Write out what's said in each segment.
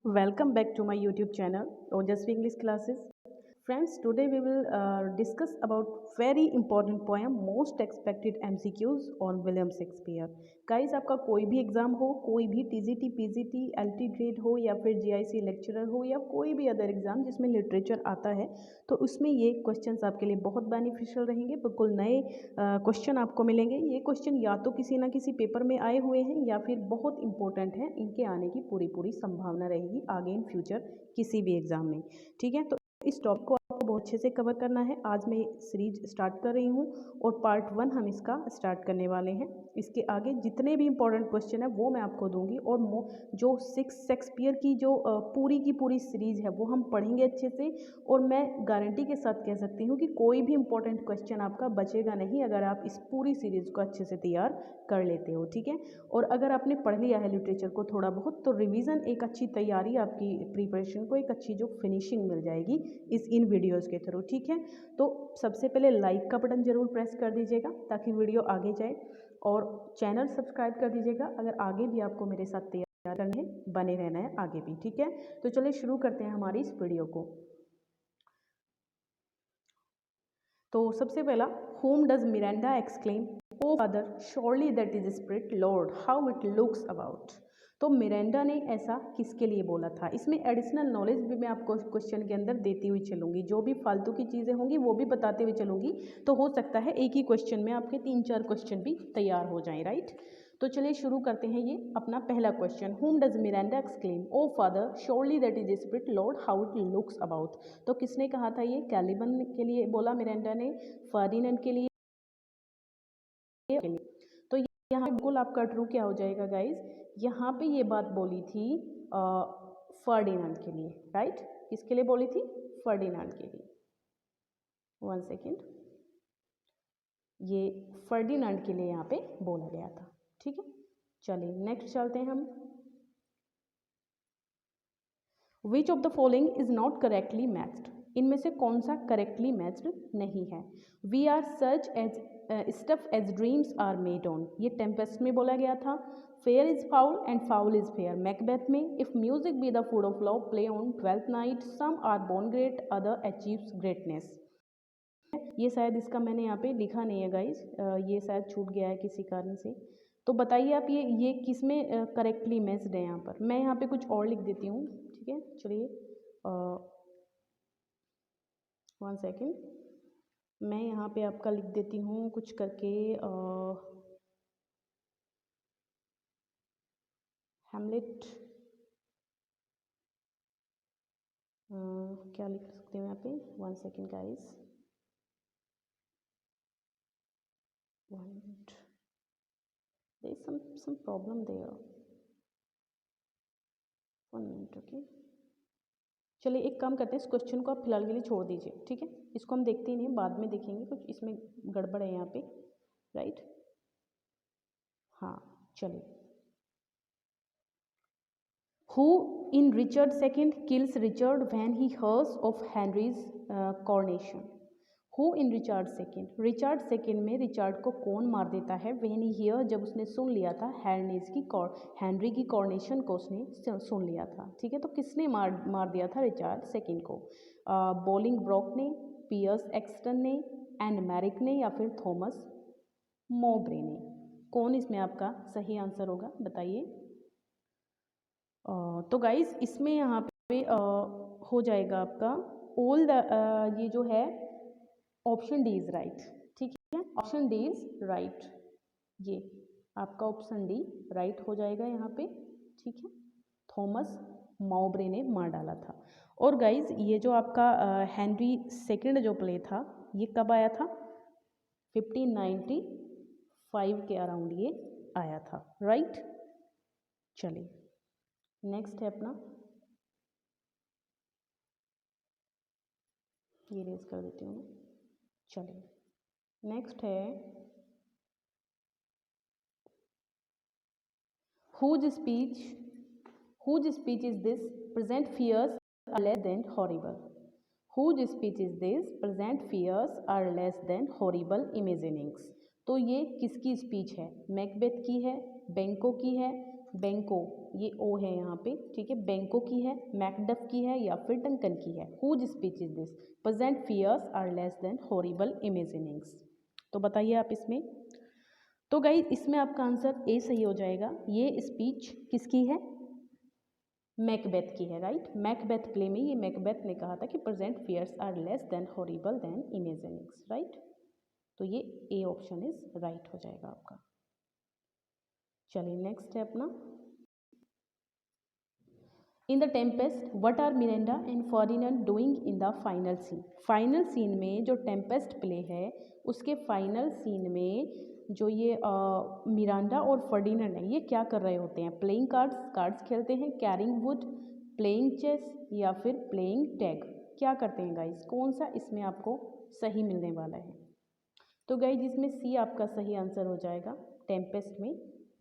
Welcome back to my YouTube channel, Ojasvi English Classes. Friends, today we will discuss about very important poem, most expected MCQs on William Shakespeare. Guys, आपका कोई भी exam हो, कोई भी TGT, PGT, LT grade हो या फिर GIC lecturer हो या कोई भी अदर एग्ज़ाम जिसमें लिटरेचर आता है, तो उसमें ये क्वेश्चंस आपके लिए बहुत बेनिफिशियल रहेंगे। बिल्कुल नए क्वेश्चन आपको मिलेंगे। ये क्वेश्चन या तो किसी ना किसी पेपर में आए हुए हैं या फिर बहुत इंपॉर्टेंट हैं। इनके आने की पूरी पूरी संभावना रहेगी आगे इन फ्यूचर किसी भी एग्ज़ाम में। ठीक है, तो इस टॉपिक को आपको बहुत अच्छे से कवर करना है। आज मैं सीरीज स्टार्ट कर रही हूँ और पार्ट 1 हम इसका स्टार्ट करने वाले हैं। इसके आगे जितने भी इंपॉर्टेंट क्वेश्चन है वो मैं आपको दूंगी और जो शेक्सपियर की जो पूरी की पूरी सीरीज है वो हम पढ़ेंगे अच्छे से। और मैं गारंटी के साथ कह सकती हूँ कि कोई भी इंपॉर्टेंट क्वेश्चन आपका बचेगा नहीं अगर आप इस पूरी सीरीज को अच्छे से तैयार कर लेते हो। ठीक है, और अगर आपने पढ़ लिया है लिटरेचर को थोड़ा बहुत, तो रिवीजन एक अच्छी तैयारी, आपकी प्रिपरेशन को एक अच्छी जो फिनिशिंग मिल जाएगी इन वीडियोस के थ्रू। ठीक है, तो सबसे पहले लाइक का बटन जरूर प्रेस कर दीजिएगा ताकि वीडियो आगे जाए, और चैनल सब्सक्राइब कर दीजिएगा अगर आगे भी आपको मेरे साथ तैयार करने बने रहना है आगे भी। ठीक है, तो चलिए शुरू करते हैं हमारी इस वीडियो को। तो सबसे पहला, whom does Miranda exclaim, "Oh father, surely that is spirit, Lord, how it looks about"। तो मिरांडा ने ऐसा किसके लिए बोला था? इसमें एडिशनल नॉलेज भी मैं आपको क्वेश्चन के अंदर देती हुई चलूंगी, जो भी फालतू की चीज़ें होंगी वो भी बताते हुए चलूंगी। तो हो सकता है एक ही क्वेश्चन में आपके 3-4 क्वेश्चन भी तैयार हो जाएं, राइट। तो चलिए शुरू करते हैं। ये अपना पहला question, whom does Miranda exclaim, "Oh father, surely that is spirit, Lord, how it looks about"। तो किसने कहा था? ये कैलिबन के लिए बोला मिरांडा ने, फर्डिनेंड के लिए। तो यहाँ बिल्कुल आपका ट्रू क्या हो जाएगा गाइज, यहाँ पे ये बात बोली थी फर्डिनेंड के लिए, राइट। किसके लिए बोली थी? फर्डिनेंड के लिए। 1 सेकेंड, ये फर्डिनेंड के लिए यहाँ पे बोला गया था। ठीक है, चलिए नेक्स्ट चलते हैं हम। Which of the following is not correctly matched. इनमें से कौन सा करेक्टली मैच्ड नहीं है? We are such as stuff as dreams are made on, ये टेम्पेस्ट में बोला गया था। Fair is foul and foul is fair, Macbeth में। If music be the food of love, play on Twelfth Night, some are born great, other achieves greatness. ये शायद इसका मैंने यहाँ पे लिखा नहीं है गाइज, ये शायद छूट गया है किसी कारण से। तो बताइए आप ये किस में करेक्टली मैच्ड है? यहाँ पर मैं यहाँ पे कुछ और लिख देती हूँ। ठीक है, चलिए 1 सेकेंड, मैं यहाँ पे आपका लिख देती हूँ कुछ करके। हैमलेट, क्या लिख सकते हैं यहाँ पे? 1 second guys, 1 minute, there is some problem there, 1 minute, okay. चलिए एक काम करते हैं, इस क्वेश्चन को आप फिलहाल के लिए छोड़ दीजिए। ठीक है, इसको हम देखते ही नहीं, बाद में देखेंगे, कुछ इसमें गड़बड़ है यहाँ पे, राइट। हाँ, चलिए। Who in Richard II kills Richard when he hears of Henry's coronation? Who in Richard II, Richard second में रिचर्ड को कौन मार देता है? when he hear, जब उसने सुन लिया था हेनरी की कॉर्नेशन को उसने सुन लिया था। ठीक है, तो किसने मार दिया था रिचर्ड सेकेंड को? बोलिंग ब्रॉक ने, पियर्स एक्सटन ने, एंड मैरिक ने, या फिर थॉमस मॉब्रे ने? कौन इसमें आपका सही आंसर होगा, बताइए। तो गाइज इसमें यहाँ पे हो जाएगा आपका ऑल द, ये जो है ऑप्शन डी इज राइट। ठीक है, ऑप्शन डी इज राइट, ये आपका ऑप्शन डी राइट हो जाएगा यहाँ पे। ठीक है, थॉमस मॉब्रे ने मार डाला था। और गाइज ये जो आपका हेनरी सेकंड जो प्ले था, ये कब आया था? 1595 के अराउंड ये आया था, राइट। चलिए नेक्स्ट है अपना, ये रेज कर देती हूँ। चलिए नेक्स्ट है, whose speech is this, present fears are less than horrible? Whose speech is this, present fears are less than horrible imaginings? तो ये किसकी स्पीच है? मैकबेथ की है, बेंको की है, बैंको, ये ओ है यहाँ पे, ठीक है, बैंको की है, मैकडफ की है या फिर डंकन की है। Whose speech is this? Present fears are less than horrible imaginings. तो बताइए आप इसमें। तो गाइस इसमें आपका आंसर ए सही हो जाएगा। ये स्पीच किसकी है? मैकबेथ की है, राइट। मैकबेथ प्ले में ये मैकबेथ ने कहा था कि present fears are less than horrible than imaginings, right. तो ये ए ऑप्शन इज राइट हो जाएगा आपका। चलिए नेक्स्ट है अपना, in the Tempest what are Miranda and Ferdinand doing in the final scene? Final scene में जो टेम्पेस्ट प्ले है उसके फाइनल सीन में जो ये मिरांडा और फर्डिनेंड है ये क्या कर रहे होते हैं? प्लेइंग कार्ड्स खेलते हैं, कैरिंग वुड, प्लेइंग चेस या फिर प्लेइंग टैग, क्या करते हैं गाइस? कौन सा इसमें आपको सही मिलने वाला है? तो गाइस जिसमें सी आपका सही आंसर हो जाएगा टेम्पेस्ट में,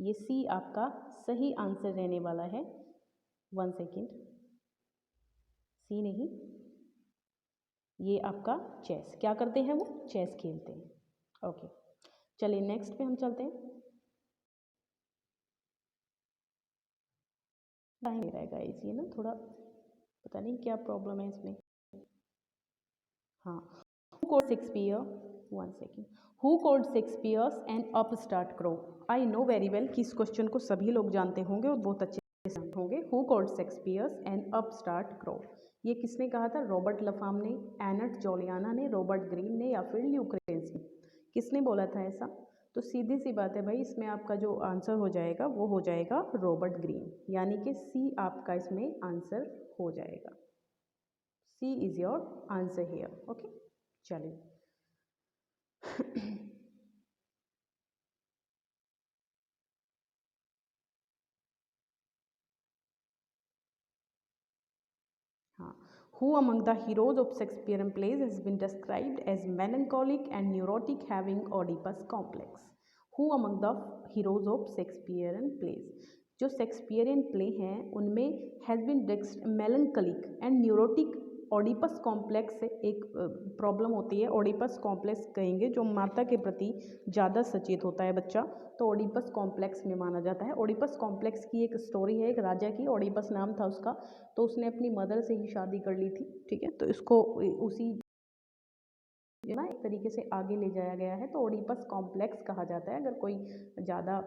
ये सी आपका सही आंसर रहने वाला है। 1 सेकेंड, सी नहीं, ये आपका चेस, क्या करते हैं वो? चेस खेलते हैं। ओके चलिए नेक्स्ट पे हम चलते हैं। टाइम ले रहा है गाइस, ये ना थोड़ा पता नहीं क्या प्रॉब्लम है इसमें। हाँ, who code Shakespeare, 1 second, who code Shakespeare's N upstart crow? I know very well कि इस क्वेश्चन को सभी लोग जानते होंगे और बहुत अच्छे से जानते होंगे। Who code Shakespeare's N upstart crow, ये किसने कहा था? रॉबर्ट लफाम ने, एनट जोलियाना ने, रॉबर्ट ग्रीन ने या फिर ल्यूक्रेज ने? किसने बोला था ऐसा? तो सीधी सी बात है भाई, इसमें आपका जो आंसर हो जाएगा वो हो जाएगा रॉबर्ट ग्रीन, यानी कि सी आपका इसमें आंसर हो जाएगा। C is your answer here. Okay चलिए हाँ, who among the heroes of Shakespearean plays has been described as melancholic and neurotic having Oedipus complex? Who among the heroes of Shakespearean plays, जो Shakespearean play हैं उनमें has been melancholic and neurotic Oedipus complex से एक problem होती है। Oedipus complex कहेंगे जो माता के प्रति ज़्यादा सचेत होता है बच्चा, तो ओडिपस कॉम्प्लेक्स में माना जाता है। ओडिपस कॉम्प्लेक्स की एक स्टोरी है, एक राजा की, ओडिपस नाम था उसका, तो उसने अपनी मदर से ही शादी कर ली थी, ठीक है, तो इसको उसी ना एक तरीके से आगे ले जाया गया है, तो ओडिपस कॉम्प्लेक्स कहा जाता है अगर कोई ज़्यादा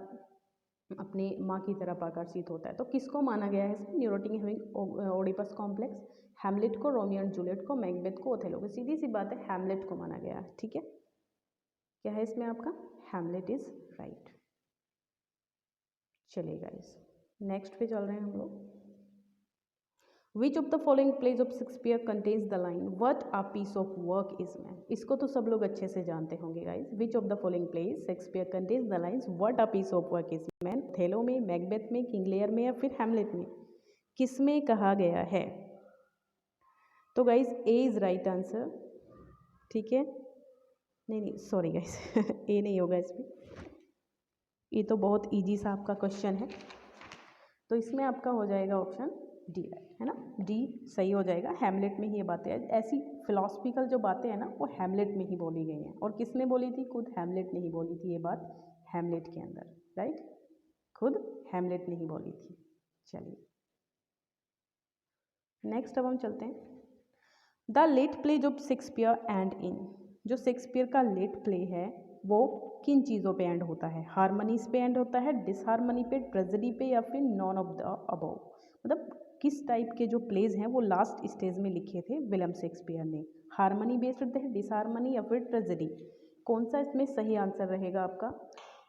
अपने माँ की तरफ आकर्षित होता है। तो किसको माना गया है इसमें? Neurotic having Oedipus complex, Hamlet को, रोमियो एंड जूलियट को, मैकबेथ को, ओथेलो को। सीधी सी बात है, हैमलेट को माना गया है, ठीक है। क्या है इसमें आपका? Hamlet is right. चलिए गाइस नेक्स्ट पे चल रहे हैं हम लोग। Which of the following plays of Shakespeare contains the line what a piece of work is man? इसको तो सब लोग अच्छे से जानते होंगे guys. Which of the following plays Shakespeare contains the lines what a piece of work is man? Othello में, Macbeth में, किंग लियर में या फिर हैमलेट में? किसमें कहा गया है? तो guys A is right answer, ठीक है। नहीं सॉरी गाइस ए नहीं होगा इसमें, ये तो बहुत इजी सा आपका क्वेश्चन है, तो इसमें आपका हो जाएगा ऑप्शन डी, है ना, डी सही हो जाएगा। हैमलेट में ही ये बातें हैं, ऐसी फिलोसफिकल जो बातें हैं ना वो हैमलेट में ही बोली गई हैं। और किसने बोली थी? खुद हैमलेट ने ही बोली थी ये बात, हैमलेट के अंदर, राइट, खुद हैमलेट ने ही बोली थी। चलिए नेक्स्ट अब हम चलते हैं। The late play of Shakespeare and in, जो शेक्सपियर का लेट प्ले है वो किन चीज़ों पे एंड होता है? हारमोनीज पे एंड होता है, डिसहारमोनी पे, ट्रेजेडी पे या फिर नॉन ऑफ द अबव? मतलब किस टाइप के जो प्लेज हैं वो लास्ट स्टेज में लिखे थे विलियम शेक्सपियर ने? हारमोनी बेस्ड है, डिसहारमोनी या फिर ट्रेजेडी? कौन सा इसमें सही आंसर रहेगा आपका?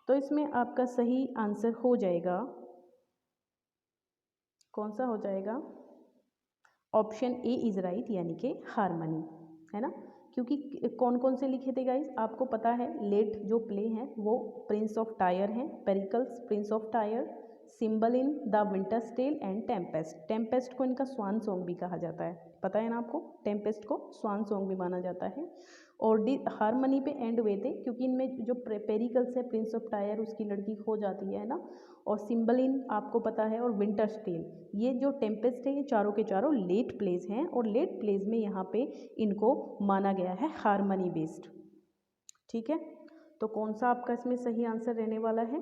तो इसमें आपका सही आंसर हो जाएगा, कौन सा हो जाएगा? ऑप्शन ए इज राइट, यानी कि हारमोनी, है ना। क्योंकि कौन कौन से लिखे थे गाइस आपको पता है, लेट जो प्ले हैं वो प्रिंस ऑफ टायर हैं, Pericles, Prince of Tyre, Cymbeline, the Winter's Tale and Tempest. Tempest को इनका स्वान सॉन्ग भी कहा जाता है, पता है ना आपको, टेम्पेस्ट को स्वान सॉन्ग भी माना जाता है। और हारमोनी पे एंड हुए थे क्योंकि इनमें जो पेरिकल्स है, प्रिंस ऑफ टायर उसकी लड़की खो जाती है ना, और सिम्बलिन आपको पता है, और विंटर्स टेल, ये जो टेम्पेस्ट है ये चारों के चारों लेट प्लेज हैं, और लेट प्लेज में यहाँ पे इनको माना गया है हारमोनी बेस्ड, ठीक है। तो कौन सा आपका इसमें सही आंसर रहने वाला है?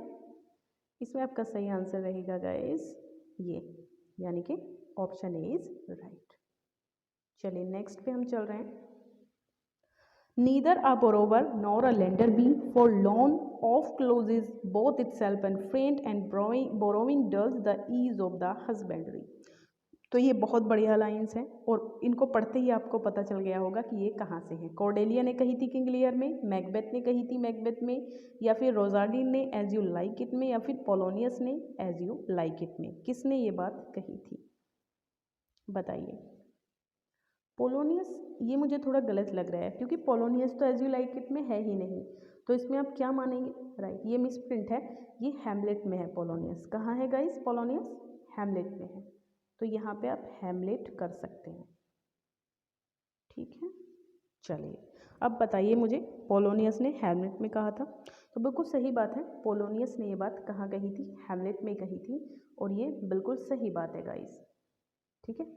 इसमें आपका सही आंसर रहेगा गाइस ये, यानी कि ऑप्शन ए इज राइट। चलिए नेक्स्ट पे हम चल रहे हैं। Neither a borrower nor a lender be for loan of clauses both itself and friend and borrowing does the ease of the husbandry। तो ये बहुत बढ़िया लाइंस हैं और इनको पढ़ते ही आपको पता चल गया होगा कि ये कहाँ से हैं। कॉर्डेलिया ने कही थी किंग लियर में, मैकबेथ ने कही थी मैकबेथ में, या फिर रोजार्डिन ने एज यू लाइक इट में, या फिर पोलोनियस ने एज यू लाइक इट में। किसने ये बात कही थी बताइए। पोलोनियस, ये मुझे थोड़ा गलत लग रहा है क्योंकि पोलोनियस तो एज यू लाइक इट में है ही नहीं, तो इसमें आप क्या मानेंगे? राइट, ये मिस प्रिंट है, ये हैमलेट में है पोलोनियस। कहाँ है गाइस पोलोनियस? हैमलेट में है, तो यहाँ पे आप हैमलेट कर सकते हैं, ठीक है। चलिए अब बताइए मुझे, पोलोनियस ने हैमलेट में कहा था, तो बिल्कुल सही बात है, पोलोनियस ने ये बात कहाँ कही थी? हैमलेट में कही थी, और ये बिल्कुल सही बात है गाइस, ठीक है।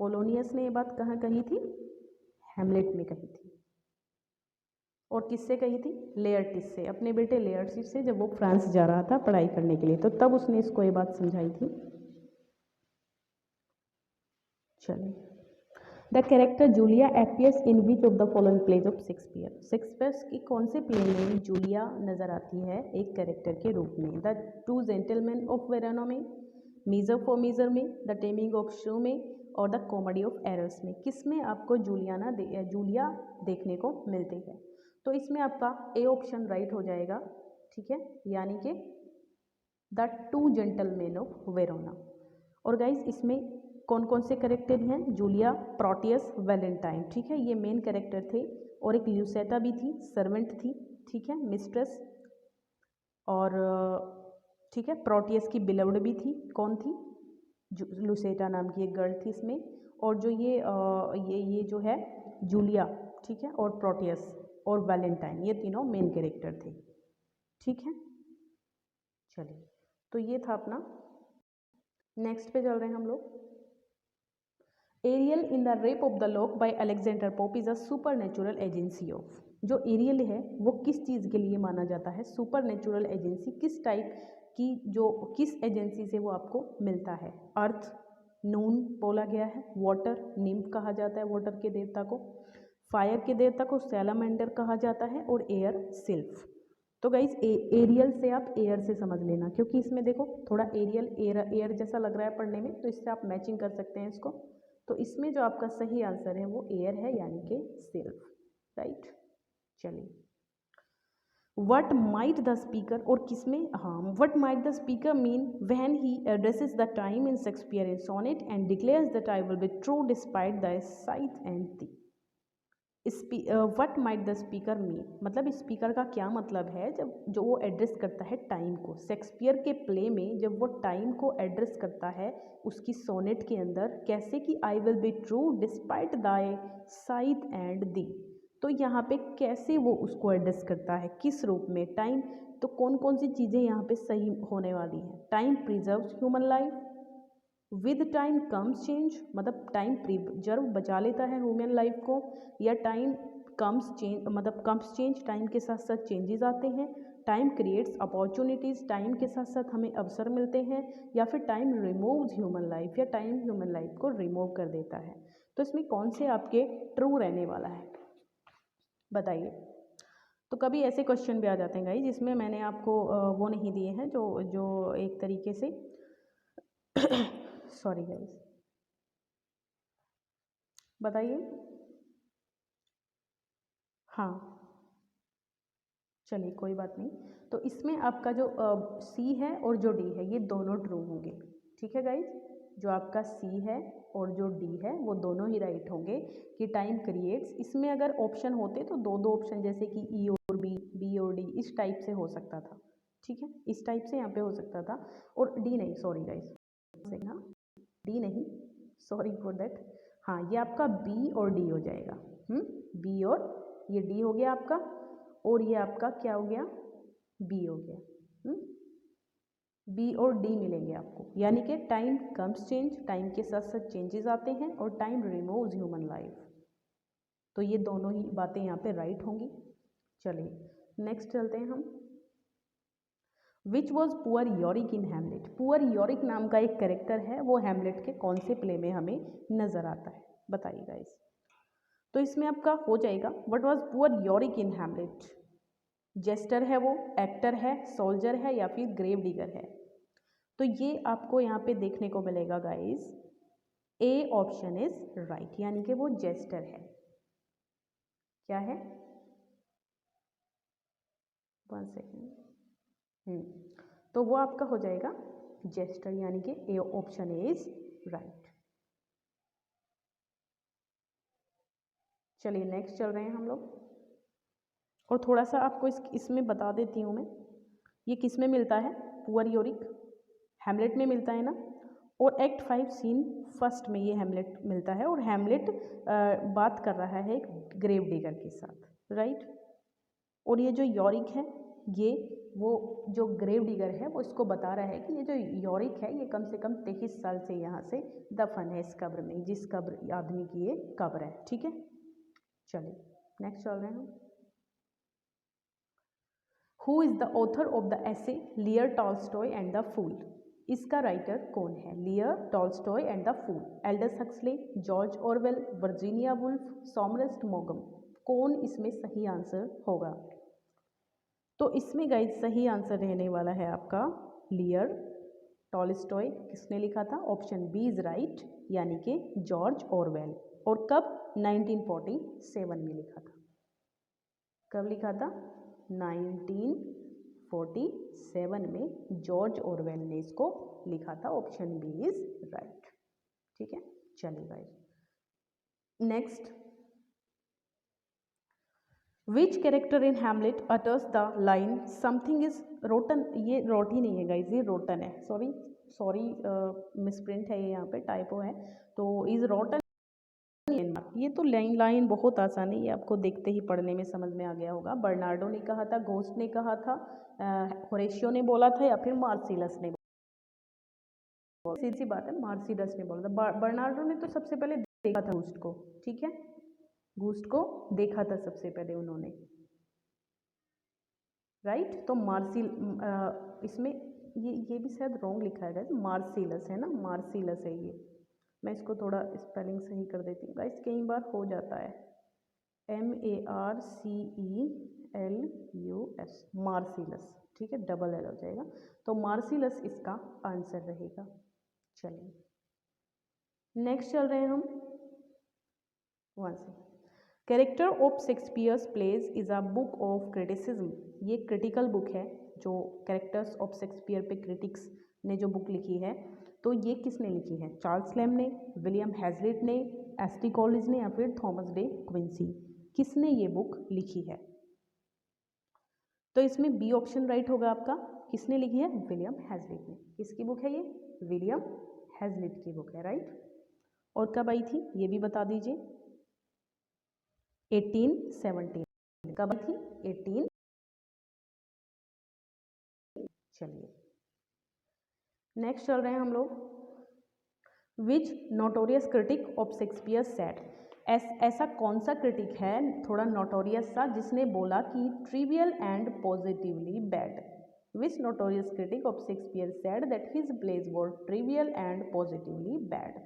पोलोनियस ने ये बात कहाँ कही थी? हैमलेट में कही थी। और किससे कही थी? लेयर्टिस से, अपने बेटे लेयर्टिस से, जब वो फ्रांस जा रहा था पढ़ाई करने के लिए, तो तब उसने इसको ये बात समझाई थी। चलिए, the character Julia appears in which of the following plays of Shakespeare. Shakespeare की कौन से प्ले में जूलिया नजर आती है एक कैरेक्टर के रूप में? The two gentleman of Verona में, मीजर फॉर मीजर में, द टेमिंग ऑफ शो में, और द कॉमेडी ऑफ एरर्स में। किसमें आपको जूलिया देखने को मिलती है? तो इसमें आपका ए ऑप्शन राइट हो जाएगा, ठीक है, यानी कि the two gentleman of Verona. और गाइज इसमें कौन कौन से कैरेक्टर हैं? जूलिया, प्रोटियस, वैलेंटाइन, ठीक है, ये मेन कैरेक्टर थे। और एक ल्यूसेटा भी थी, सर्वेंट थी, ठीक है, मिस्ट्रेस, और ठीक है, प्रोटियस की बिलव्ड भी थी, कौन थी? लुसेटा नाम की एक गर्ल थी इसमें। और जो ये जो है जूलिया, ठीक है, और प्रोटियस और वैलेंटाइन, ये तीनों मेन कैरेक्टर थे, ठीक है। चलिए, तो ये था अपना। नेक्स्ट पे चल रहे हैं हम लोग। Ariel in the Rape of the Lock by Alexander Pope is a supernatural agency of. जो एरियल है वो किस चीज़ के लिए माना जाता है? सुपरनेचुरल एजेंसी, किस टाइप की, जो किस एजेंसी से वो आपको मिलता है? अर्थ, नून बोला गया है, वाटर, निम्फ कहा जाता है वाटर के देवता को, फायर के देवता को सैलामेंडर कहा जाता है, और एयर सिल्फ। तो गाइज एरियल से आप एयर से समझ लेना, क्योंकि इसमें देखो थोड़ा एरियल एयर जैसा लग रहा है पढ़ने में, तो इससे आप मैचिंग कर सकते हैं इसको। तो इसमें जो आपका सही आंसर है वो एयर है, यानी कि सिल्फ, राइट। चलिए, वट माइट द स्पीकर, और किसमें, हाँ, what might the speaker mean when he addresses the time in Shakespeare in sonnet and declares the time will be true despite the scythe and thee. What might the speaker mean, मतलब speaker का क्या मतलब है जब जो वो address करता है टाइम को। शेक्सपियर के प्ले में जब वो टाइम को एड्रेस करता है उसकी सोनेट के अंदर, कैसे कि I will be true despite दाई साइथ एंड दी। तो यहाँ पे कैसे वो उसको एड्रेस करता है, किस रूप में? टाइम। तो कौन कौन सी चीज़ें यहाँ पे सही होने वाली हैं? Time preserves human life, with time comes change, मतलब टाइम प्रिजर्व बचा लेता है ह्यूमन लाइफ को, या टाइम कम्स चेंज, मतलब कम्स चेंज, टाइम के साथ साथ चेंजेस आते हैं। टाइम क्रिएट्स अपॉर्चुनिटीज़, टाइम के साथ साथ हमें अवसर मिलते हैं, या फिर टाइम रिमूव्स ह्यूमन लाइफ, या टाइम ह्यूमन लाइफ को रिमूव कर देता है। तो इसमें कौन से आपके ट्रू रहने वाला है बताइए। तो कभी ऐसे क्वेश्चन भी आ जाते हैं गाइस जिसमें मैंने आपको वो नहीं दिए हैं, जो जो एक तरीके से सॉरी गाइस, बताइए। हाँ, चलिए कोई बात नहीं। तो इसमें आपका जो सी है और जो डी है ये दोनों ट्रू होंगे, ठीक है गाइज। जो आपका सी है और जो डी है वो दोनों ही राइट होंगे कि टाइम क्रिएट्स। इसमें अगर ऑप्शन होते तो दो दो ऑप्शन, जैसे कि ई और बी और डी, इस टाइप से हो सकता था, ठीक है, इस टाइप से यहाँ पे हो सकता था। और डी नहीं, सॉरी गाइज, हाँ डी नहीं, सॉरी फॉर दैट। हाँ, ये आपका बी और डी हो जाएगा। बी और ये डी हो गया आपका, और ये आपका क्या हो गया? बी हो गया। बी और डी मिलेंगे आपको, यानी कि टाइम कम्स चेंज, टाइम के साथ साथ चेंजेस आते हैं, और टाइम रिमूव्स ह्यूमन लाइफ। तो ये दोनों ही बातें यहाँ पे राइट होंगी। चलिए नेक्स्ट चलते हैं हम। Which was poor Yorick in Hamlet. Poor Yorick नाम का एक कैरेक्टर है, वो हैमलेट के कौन से प्ले में हमें नजर आता है, बताइए गाइस। तो इसमें आपका हो जाएगा what was poor Yorick in Hamlet. Jester है वो, एक्टर है, सोल्जर है या फिर ग्रेव डिगर है। तो ये आपको यहाँ पे देखने को मिलेगा guys, A option is right, यानी कि वो जेस्टर है। क्या है, 1 सेकेंड, तो वो आपका हो जाएगा जेस्टर, यानी कि ए ऑप्शन इज राइट। चलिए नेक्स्ट चल रहे हैं हम लोग, और थोड़ा सा आपको इसमें बता देती हूँ मैं, ये किस में मिलता है, पुअर यॉरिक हैमलेट में मिलता है ना, और एक्ट 5 सीन फर्स्ट में ये हैमलेट मिलता है, और हैमलेट बात कर रहा है एक ग्रेव डिगर के साथ, राइट। और ये जो यॉरिक है, ये वो जो ग्रेव डिगर है वो इसको बता रहा है कि ये जो यॉरिक है ये कम से कम 23 साल से यहाँ से दफन है इस कब्र में, जिस कब्र आदमी की ये कब्र है, ठीक है। चलिए नेक्स्ट चल रहे हैं हम। Who is the author of the essay Lear Tolstoy and the fool. इसका राइटर कौन है, Lear Tolstoy and the fool. Aldous Huxley, George Orwell, Virginia Woolf, Somerset मॉगम। कौन इसमें सही आंसर होगा। तो इसमें गाइस सही आंसर रहने वाला है आपका लियर टॉल्स्टॉय। किसने लिखा था, ऑप्शन बी इज राइट, यानी कि जॉर्ज ऑरवेल। और कब, 1947 में लिखा था। कब लिखा था, 1947 में जॉर्ज ऑरवेल ने इसको लिखा था। ऑप्शन बी इज राइट, ठीक है। चलिए guys next, which character in Hamlet utters the line something is rotten. ये रोटी नहीं है गाइज, ये रोटन है, सॉरी मिसप्रिंट है, ये यहाँ पे टाइपो है, तो इज रोटन। ये तो लाइन बहुत आसान है, ये आपको देखते ही पढ़ने में समझ में आ गया होगा। बर्नार्डो ने कहा था, घोस्ट ने कहा था, होरेशियो ने बोला था, या फिर मार्सिलस ने बोला। सीधी बात है, मार्सिलस ने बोला था। बर्नार्डो ने तो सबसे पहले देखा था घोस्ट को, ठीक है, घोस्ट को देखा था सबसे पहले उन्होंने, राइट। तो इसमें ये भी शायद रॉन्ग लिखा है गाइस, मार्सिलस है ना, मार्सिलस है ये। मैं इसको थोड़ा स्पेलिंग सही कर देती हूँ गाइस, कई बार हो जाता है, MARCELUS, मार्सिलस, ठीक है, डबल एल हो जाएगा। तो मार्सिलस इसका आंसर रहेगा। चलिए नेक्स्ट चल रहे हैं हम। वन से, character of Shakespeare's plays is a book of criticism. ये क्रिटिकल बुक है, जो कैरेक्टर्स ऑफ शेक्सपियर पे क्रिटिक्स ने जो बुक लिखी है, तो ये किसने लिखी है, चार्ल्स लैम ने, विलियम हैजलिट ने, एसटी कॉलेज ने, या फिर थॉमस डे क्विंसी। किसने ये बुक लिखी है। तो इसमें बी ऑप्शन राइट होगा आपका। किसने लिखी है, विलियम हैजलिट ने। किसकी बुक है ये, विलियम हैजलिट की बुक है, राइट। और कब आई थी ये भी बता दीजिए, 1817। कब आई थी, 18। चलिए नेक्स्ट चल रहे हैं हम लोग। Which notorious critic of Shakespeare said. ऐसा कौन सा क्रिटिक है थोड़ा नोटोरियस सा, जिसने बोला कि trivial and positively bad. Which notorious critic of Shakespeare said that his plays were trivial and positively bad.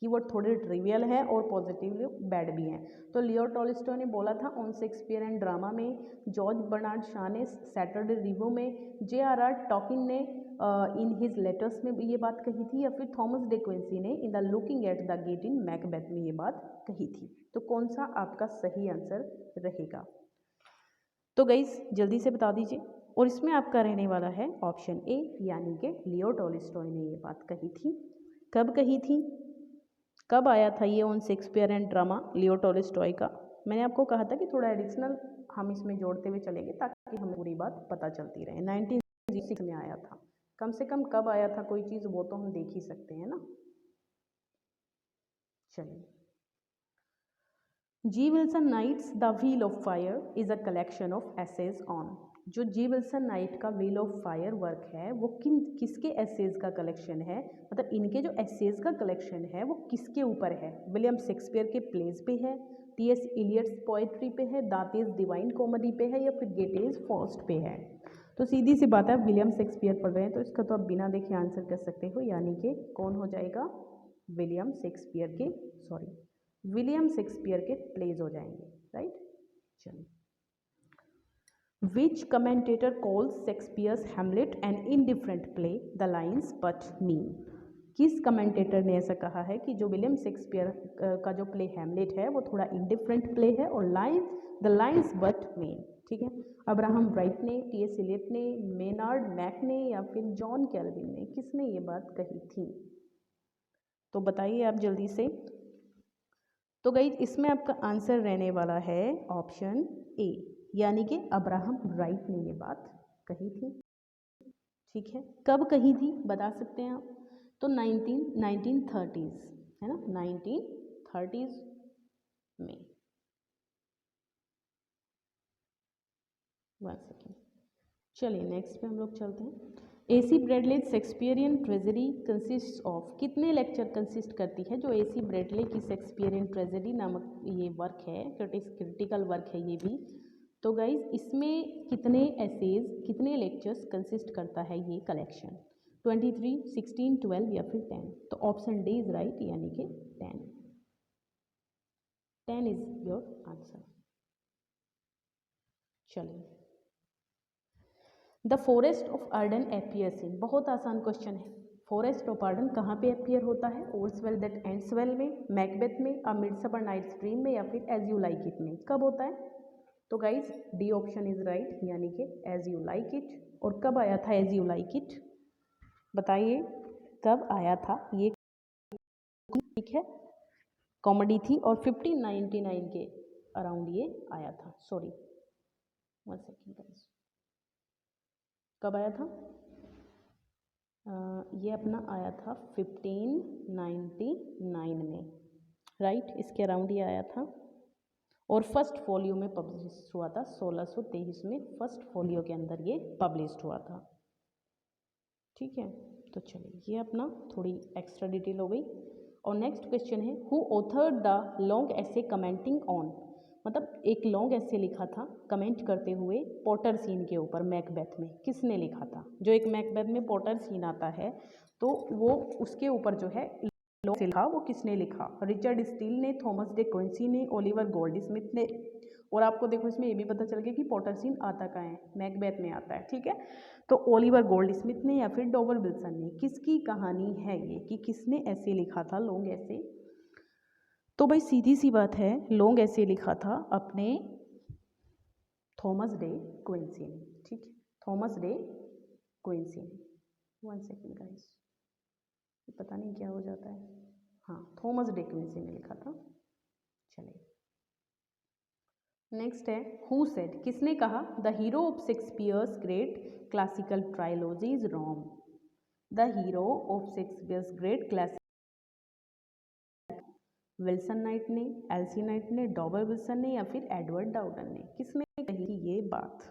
कि वो थोड़े ट्रिवियल है और पॉजिटिवली बैड भी हैं। तो लियो टॉल्स्टॉय ने बोला था ऑन शेक्सपियर एंड ड्रामा में, जॉर्ज बर्नार्ड शॉ ने सैटरडे रिव्यू में, JRR टॉकिन ने इन हिज लेटर्स में ये बात कही थी, या फिर थॉमस डे क्विंसी ने in the looking at the get in Macbeth में ये बात कही थी। तो कौन सा आपका सही आंसर रहेगा। तो गाइस जल्दी से बता दीजिए, और इसमें आपका रहने वाला है ऑप्शन ए, यानी कि लियो टॉल्स्टॉय ने ये बात कही थी। कब कही थी, कब आया था ये on Shakespeare and drama Leo Tolstoy का। मैंने आपको कहा था कि थोड़ा एडिशनल हम इसमें जोड़ते हुए चलेंगे ताकि हमें पूरी बात पता चलती रहे। 1906 में आया था। कम से कम कब आया था कोई चीज़, वो तो हम देख ही सकते हैं ना। चलिए, G Wilson Knight's the wheel of fire is a collection of essays on. जो जी विल्सन नाइट का व्हील ऑफ फायर वर्क है वो किसके एसेज का कलेक्शन है, मतलब इनके जो एसेज का कलेक्शन है वो किसके ऊपर है। विलियम शेक्सपियर के प्लेस पे है, T.S. इलियट्स पोएट्री पे है, दांतेज डिवाइन कॉमेडी पे है, या फिर गेटेज फॉस्ट पे है। तो सीधी सी बात है, आप विलियम शेक्सपियर पढ़ रहे हैं तो इसका तो आप बिना देखे आंसर कर सकते हो, यानी कि कौन हो जाएगा, विलियम शेक्सपियर के प्लेज हो जाएंगे, राइट। चलिए, which commentator calls Shakespeare's Hamlet an indifferent play, the lines but mean. किस कमेंटेटर ने ऐसा कहा है कि जो विलियम शेक्सपियर का जो प्ले हैमलेट है वो थोड़ा इनडिफरेंट प्ले है और द लाइन्स बट मीन, ठीक है। अब्राहम राइट ने, टी.एस. इलियट ने, मेनार्ड मैक ने या फिर जॉन कैल्विन ने, किसने ये बात कही थी? तो बताइए आप जल्दी से। तो गाइस इसमें आपका आंसर रहने वाला है ऑप्शन ए, यानी कि अब्राहम राइट ने ये बात कही थी, ठीक है। कब कही थी बता सकते हैं आप? तो 1930s है ना, 1930s में। 1 सेकेंड। चलिए नेक्स्ट पे हम लोग चलते हैं। AC Bradley Shakespearean tragedy consist of, कितने लेक्चर कंसिस्ट करती है जो AC ब्रैडले की शेक्सपियरियन ट्रेजेडी नामक ये वर्क है, क्रिटिकल वर्क है ये भी। तो गाइज इसमें कितने एसेज, कितने लेक्चर्स कंसिस्ट करता है ये कलेक्शन? 23, 16, 12 या फिर 10? तो ऑप्शन डी इज राइट, यानी कि 10 इज योर आंसर। चलिए, the forest of Arden appears in, बहुत आसान क्वेश्चन है। फॉरेस्ट ऑफ अर्डन कहाँ पे अपियर होता है? ऑल्स वेल दैट एंड्स वेल में, मैकबेथ में, अ मिडसमर नाइट्स ड्रीम में या फिर एज यू लाइक इट में। कब होता है? तो guys D option is right, यानी कि एज यू लाइक इट। और कब आया था एज यू लाइक इट? बताइए कब आया था ये? ठीक है, कॉमेडी थी और 1599 के अराउंड ये आया था। सॉरी 1 सेकेंड गाइज, कब आया था? ये अपना आया था 1599 में, राइट, इसके अराउंड ये आया था। और फर्स्ट फोलियो में पब्लिश हुआ था 1623 में, फर्स्ट फोलियो के अंदर ये पब्लिश हुआ था, ठीक है। तो चलिए ये अपना थोड़ी एक्स्ट्रा डिटेल हो गई। और नेक्स्ट क्वेश्चन है, हु ऑथर्ड द लॉन्ग ऐसे कमेंटिंग ऑन, मतलब एक लॉन्ग ऐसे लिखा था कमेंट करते हुए पॉटर सीन के ऊपर मैकबेथ में, किसने लिखा था? जो एक मैकबेथ में पॉटर सीन आता है तो वो उसके ऊपर जो है लिखा, वो किसने लिखा? रिचर्ड स्टील ने, थॉमस डे क्विंसी ने, ओलिवर गोल्डस्मिथ ने। और आपको देखो इसमें ये भी पता चल गया कि पॉटर सीन आता कहाँ है, मैकबेथ में आता है, ठीक है। तो ओलिवर गोल्डस्मिथ ने या फिर डॉबर विल्सन ने, किसकी कहानी है ये कि किसने ऐसे लिखा था लॉन्ग ऐसे? तो भाई सीधी सी बात है, लॉन्ग ऐसे लिखा था अपने थॉमस डे क्विंसी ने, ठीक है, थॉमस डे क्विंसी ने। 1 सेकेंड गाइस, पता नहीं क्या हो जाता है, हाँ थॉमस डे क्विंसी ने लिखा था। चलिए नेक्स्ट है, हु सेड, किसने कहा, the hero of Shakespeare's great classical trilogy is Rome. The hero of Shakespeare's great classic, Wilson Knight ने, एल्सी नाइट ने, डॉबर विल्सन ने या फिर एडवर्ड डाउडन ने, किसने कही ये बात?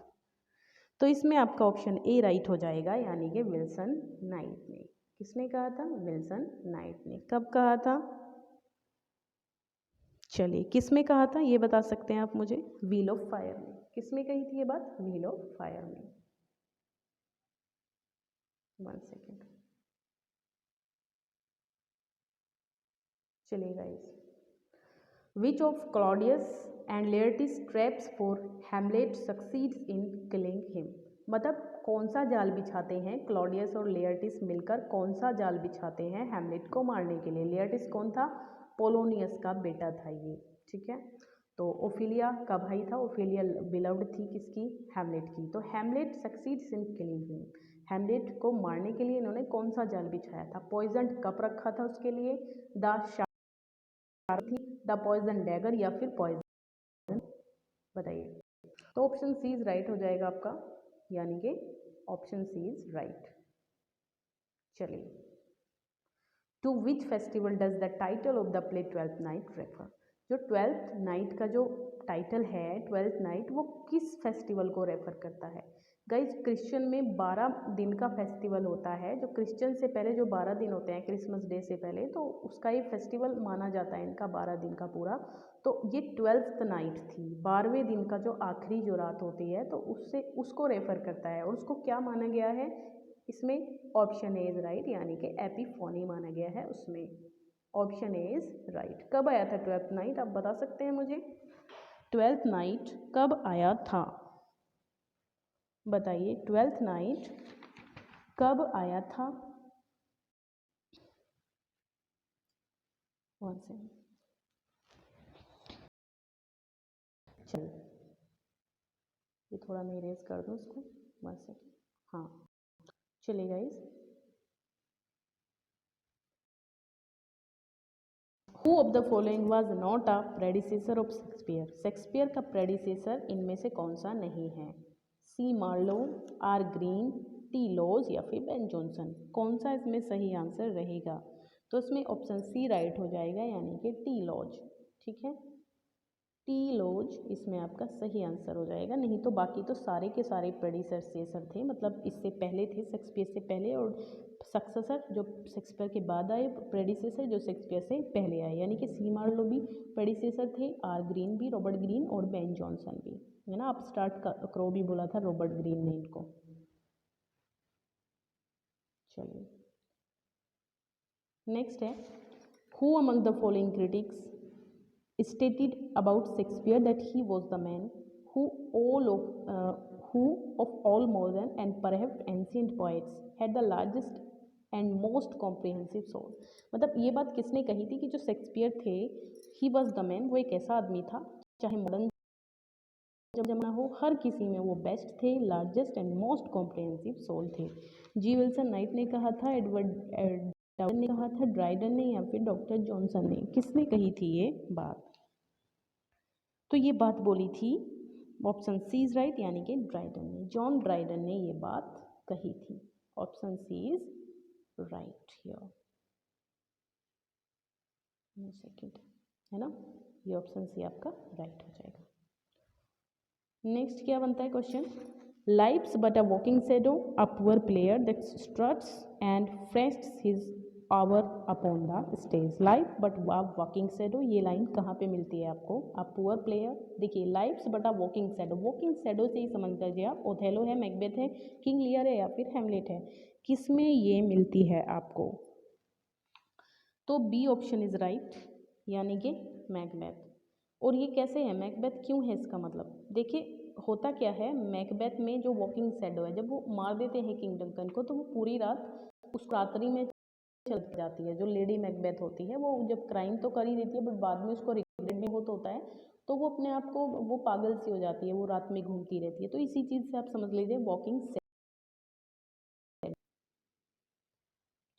तो इसमें आपका ऑप्शन ए राइट हो जाएगा, यानी कि विल्सन नाइट ने। किसने कहा था? विल्सन नाइट ने। कब कहा था? चलिए किसमें कहा था ये बता सकते हैं आप मुझे? व्हील ऑफ फायर में। किसमें कही थी ये बात? व्हील ऑफ फायर में। 1 सेकेंड, चलिए guys, which of Claudius and Laertes traps for Hamlet succeeds in killing him, मतलब कौन सा जाल बिछाते हैं क्लॉडियस और लेयर्टिस मिलकर, कौन सा जाल बिछाते हैं हैमलेट को मारने के लिए? लेयर्टिस कौन था? पोलोनियस का बेटा था ये, ठीक है। तो ओफिलिया का भाई था, ओफिलिया बिलव्ड थी किसकी? हैमलेट की। तो Hamlet succeeds in killing him, Hamlet को मारने के लिए इन्होंने कौन सा जाल बिछाया था? पॉइजन कप रखा था उसके लिए, द पॉइजन डैगर या फिर पॉइजन, बताइए। तो ऑप्शन सी इज राइट हो जाएगा आपका, यानी कि ऑप्शन सी इज राइट। चलिए, to which festival does the title of the play Twelfth Night refer, जो ट्वेल्थ नाइट का जो टाइटल है ट्वेल्थ नाइट, वो किस फेस्टिवल को रेफर करता है? गाइज क्रिश्चियन में 12 दिन का फेस्टिवल होता है, जो क्रिश्चियन से पहले जो 12 दिन होते हैं क्रिसमस डे से पहले, तो उसका ये फेस्टिवल माना जाता है इनका 12 दिन का पूरा। तो ये 12th नाइट थी, 12वें दिन का जो आखिरी जो रात होती है, तो उससे उसको रेफर करता है। और उसको क्या माना गया है इसमें? ऑप्शन ए इज राइट, यानी कि एपिफोनी माना गया है उसमें। Option A is right. कब आया था 12th नाइट, आप बता सकते हैं मुझे? 12th नाइट कब आया था, बताइए 12th नाइट कब आया था? चल ये थोड़ा मैं इरेज कर दूँ इसको, 1 सेकेंड। हाँ चलिए guys, who of the following was not a predecessor of Shakespeare? Shakespeare का प्रेडिसेसर इनमें से कौन सा नहीं है? C Marlowe, R Greene, T Lodge या फिर बेन जॉनसन? कौन सा इसमें सही आंसर रहेगा? तो इसमें ऑप्शन सी राइट हो जाएगा, यानी कि टी लॉज। ठीक है, टी लॉज इसमें आपका सही आंसर हो जाएगा। नहीं तो बाकी तो सारे के सारे प्रेडिसेसर थे, मतलब इससे पहले थे, शेक्सपियर से पहले, और सक्सेसर जो शेक्सपियर के बाद आए, प्रेडिसेसर जो शेक्सपियर से पहले आए, यानी कि सी मार्लो भी प्रेडिसेसर थे, आर ग्रीन भी, रॉबर्ट ग्रीन और बेन जॉनसन भी, है ना। आप स्टार्ट करो भी बोला था रॉबर्ट ग्रीन ने इनको। चलिए नेक्स्ट है, who among the following critics stated about Shakespeare that he was the man who of all modern and perhaps ancient poets had the largest and most comprehensive soul। मतलब ये बात किसने कही थी कि जो शेक्सपियर थे, he was the man, वो एक ऐसा आदमी था, चाहे मॉडर्न जमाना हो, हर किसी में वो बेस्ट थे, largest and most comprehensive soul थे। जी विल्सन नाइट ने कहा था, एडवर्ड ने कहा था, ड्राइडन ने, या फिर डॉक्टर जॉनसन ने? किसने कही थी ये बात? तो ये बात बोली थी, ऑप्शन सी इज राइट, यानी कि ड्राइडन ने, जॉन ड्राइडन ने ये बात कही थी। Option C is right here, second, है ना, ये ऑप्शन सी आपका राइट हो जाएगा। नेक्स्ट क्या बनता है question? Life's but a walking shadow, a poor player that struts and frets his hour upon the stage. Life but walking shadow, ये लाइन कहाँ पे मिलती है आपको? अ पुअर प्लेयर, देखिए life's but a walking shadow, walking shadow से ही समझ लीजिए आप, ओथेलो है, मैकबेथ है, किंग लियर है, या फिर हेमलेट है, किसमें ये मिलती है आपको? तो बी ऑप्शन इज राइट, यानी कि मैकबेथ। और ये कैसे है, मैकबेथ क्यों है, इसका मतलब देखिए होता क्या है, मैकबेथ में जो वॉकिंग शेडो है, जब वो मार देते हैं किंग डंकन को, तो वो पूरी रात उस रात्रि में चल जाती है। जो लेडी मैकबेथ होती है, वो जब क्राइम तो कर ही देती है, बट बाद में उसको रिग्रेट भी बहुत होता है, तो वो अपने आप को, वो पागल सी हो जाती है, वो रात में घूमती रहती है। तो इसी चीज़ से आप समझ लीजिए वॉकिंग शेडो।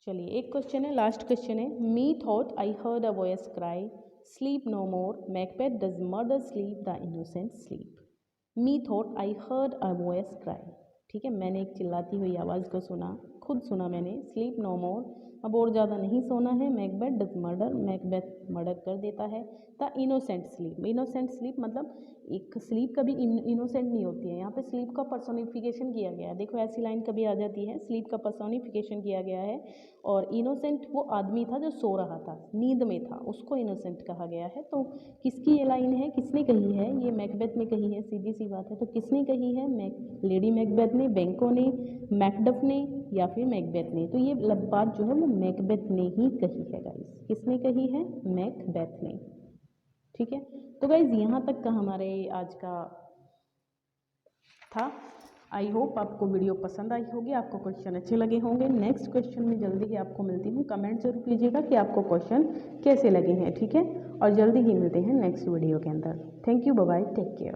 चलिए एक क्वेश्चन है, लास्ट क्वेश्चन है, methought I heard a voice cry sleep no more, Macbeth does murder sleep the innocent sleep. Methought I heard a voice cry, ठीक है, मैंने एक चिल्लाती हुई आवाज़ को सुना, खुद सुना मैंने, स्लीप नो मोर, अब और ज़्यादा नहीं सोना है, Macbeth does murder, Macbeth murder कर देता है, the innocent sleep, innocent sleep मतलब एक स्लीप कभी इनोसेंट नहीं होती है, यहाँ पे स्लीप का पर्सोनिफिकेशन किया गया है। देखो ऐसी लाइन कभी आ जाती है, स्लीप का पर्सोनिफिकेशन किया गया है, और इनोसेंट वो आदमी था जो सो रहा था, नींद में था, उसको इनोसेंट कहा गया है। तो किसकी ये लाइन है, किसने कही है? ये मैकबेथ ने कही है, सीधी सी बात है। तो किसने कही है? लेडी मैकबेथ ने, बैंको ने, मैकडफ ने, या फिर मैकबेथ ने? तो ये बात जो है वो मैकबेथ ने ही कही है गाइस। किसने कही है? मैकबेथ ने। ठीक है, तो गाइज यहाँ तक का हमारे आज का था। आई होप आपको वीडियो पसंद आई होगी, आपको क्वेश्चन अच्छे लगे होंगे। नेक्स्ट क्वेश्चन में जल्दी ही आपको मिलती हूँ, कमेंट जरूर कीजिएगा कि आपको क्वेश्चन कैसे लगे हैं, ठीक है, और जल्दी ही मिलते हैं नेक्स्ट वीडियो के अंदर। Thank you, bye bye, take care.